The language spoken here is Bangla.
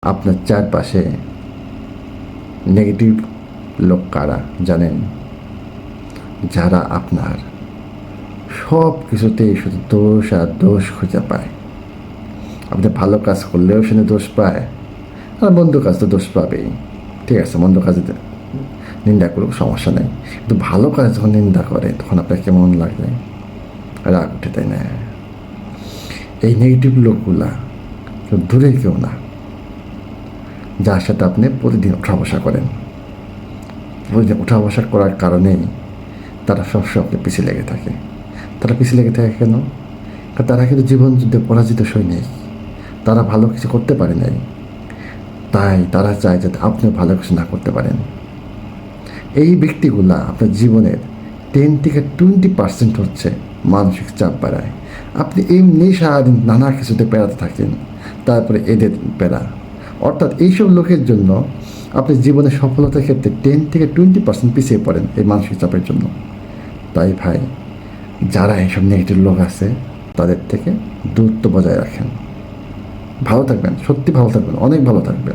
আপনার চারপাশে নেগেটিভ লোক কারা জানেন? যারা আপনার সব কিছুতেই শুধু দোষ আর দোষ খুঁজে পায়। আপনি ভালো কাজ করলেও সে দোষ পায়, আর মন্দ কাজ তো দোষ পাবেই। ঠিক আছে, মন্দ কাজে নিন্দা করুক, সমস্যা নেই, কিন্তু ভালো কাজ যখন নিন্দা করে তখন আপনার কেমন লাগে? রাগ উঠে, তাই না? এই নেগেটিভ লোকগুলা কেউ দূরে কেউ না, যার সাথে আপনি প্রতিদিন উঠা বসা করেন। প্রতিদিন উঠা বসা করার কারণেই তারা সবসময় আপনার পিছিয়ে লেগে থাকে। তারা পিছিয়ে লেগে থাকে কেন? কারণ তারা কিন্তু জীবন যুদ্ধে পরাজিত সৈনিক, তারা ভালো কিছু করতে পারে নাই, তাই তারা চায় যাতে আপনিও ভালো কিছু না করতে পারেন। এই ব্যক্তিগুলা আপনার জীবনের 10 থেকে 20% হচ্ছে মানসিক চাপ বাড়ায়। আপনি এমনি সারাদিন নানা কিছুতে পেরাতে থাকেন, তারপরে এদের পেরা। অর্থাৎ এইসব লোকের জন্য আপনি জীবনের সফলতার ক্ষেত্রে 10 থেকে 20% পিছিয়ে পড়েন এই মানসিক চাপের জন্য। তাই ভাই, যারা এইসব নেগেটিভ লোক আছে তাদের থেকে দূরত্ব বজায় রাখেন। ভালো থাকবেন, সত্যি ভালো থাকবেন, অনেক ভালো থাকবেন।